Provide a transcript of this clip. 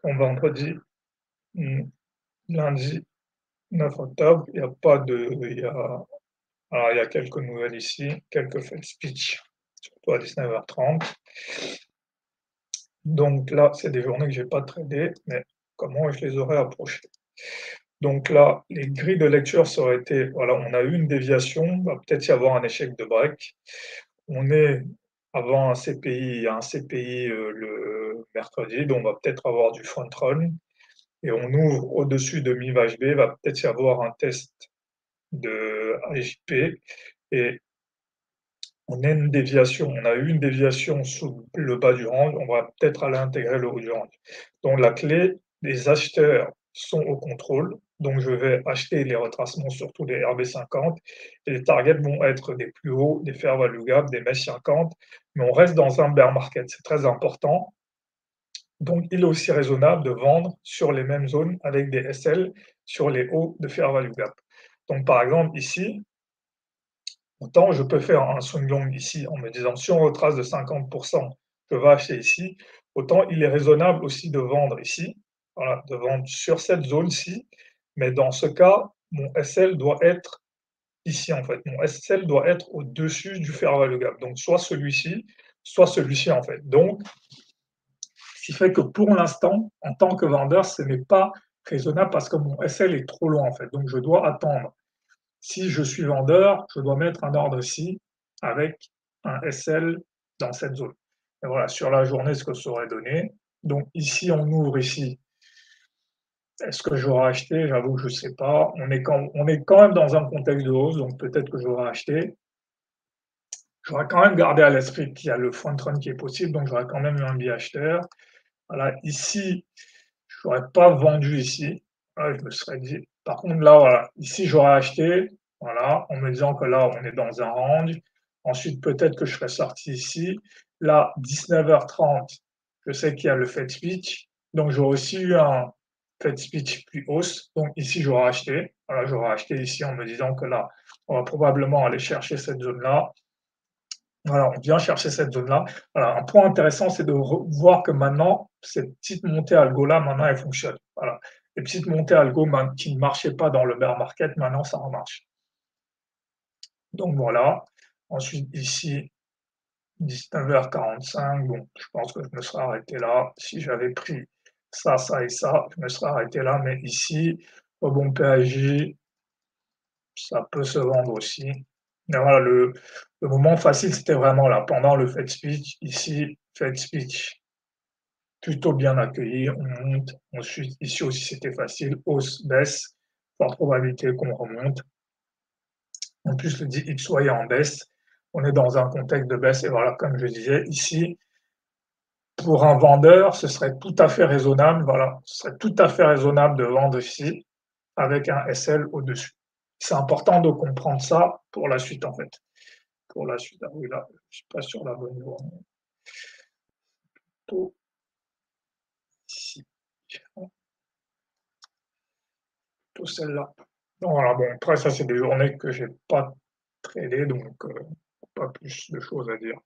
Donc vendredi, mmh, lundi 9 octobre, il y a pas de il y a alors il y a quelques nouvelles ici, quelques faits speech, surtout à 19:30. Donc là, c'est des journées que j'ai pas tradées, mais comment je les aurais approchées? Donc là, les grilles de lecture, ça aurait été, voilà, on a eu une déviation, va peut-être y avoir un échec de break. On est avant un CPI, il y a un CPI, le mercredi, donc on va peut-être avoir du front run et on ouvre au-dessus de mi-vache B, va peut-être y avoir un test de AJP et on a eu une déviation sous le bas du range, on va peut-être aller intégrer le haut du range. Donc la clé, les acheteurs sont au contrôle, donc je vais acheter les retracements, surtout les RB50 et les targets vont être des plus hauts, des fair value gap, des mesh 50, mais on reste dans un bear market, c'est très important. Donc il est aussi raisonnable de vendre sur les mêmes zones avec des SL sur les hauts de fair value gap. Donc par exemple ici, autant je peux faire un swing long ici en me disant si on retrace de 50 je vais acheter ici, autant il est raisonnable aussi de vendre ici, voilà, de vendre sur cette zone-ci, mais dans ce cas, mon SL doit être ici en fait. Mon SL doit être au-dessus du fair value gap, donc soit celui-ci en fait. Donc, ce qui fait que pour l'instant, en tant que vendeur, ce n'est pas raisonnable parce que mon SL est trop loin en fait. Donc je dois attendre. Si je suis vendeur, je dois mettre un ordre ici avec un SL dans cette zone. Et voilà, sur la journée, ce que ça aurait donné. Donc ici, on ouvre ici. Est-ce que j'aurais acheté? J'avoue que je ne sais pas. On est quand même dans un contexte de hausse, donc peut-être que j'aurais acheté. J'aurais quand même gardé à l'esprit qu'il y a le front run qui est possible, donc j'aurais quand même eu un biais acheteur. Voilà, ici, je n'aurais pas vendu ici. Voilà, je me serais dit. Par contre, là, voilà, ici, j'aurais acheté, voilà, en me disant que là, on est dans un range. Ensuite, peut-être que je serais sorti ici. Là, 19h30, je sais qu'il y a le Fed speech. Donc, j'aurais aussi eu un Fed speech plus hausse. Donc, ici, j'aurais acheté. Voilà, j'aurais acheté ici en me disant que là, on va probablement aller chercher cette zone-là. Voilà, on vient chercher cette zone-là. Voilà, un point intéressant, c'est de voir que maintenant, cette petite montée algo-là, maintenant, elle fonctionne. Voilà. Les petites montées algo qui ne marchaient pas dans le bear market, maintenant, ça remarche. Donc voilà. Ensuite, ici, 19h45, bon, je pense que je me serais arrêté là. Si j'avais pris ça, ça et ça, je me serais arrêté là. Mais ici, au bon PAJ, ça peut se vendre aussi. Mais voilà, le moment facile, c'était vraiment là, pendant le Fed speech. Ici, Fed speech, plutôt bien accueilli, on monte. Ensuite, ici aussi, c'était facile, hausse, baisse, fort probabilité qu'on remonte. En plus, le DXY est en baisse. On est dans un contexte de baisse. Et voilà, comme je disais, ici, pour un vendeur, ce serait tout à fait raisonnable, voilà, ce serait tout à fait raisonnable de vendre ici avec un SL au-dessus. C'est important de comprendre ça pour la suite, en fait. Pour la suite, ah oui, là, je ne suis pas sur la bonne journée. Plutôt ici, plutôt celle-là. Donc voilà, bon, après, ça, c'est des journées que j'ai pas tradées, donc pas plus de choses à dire.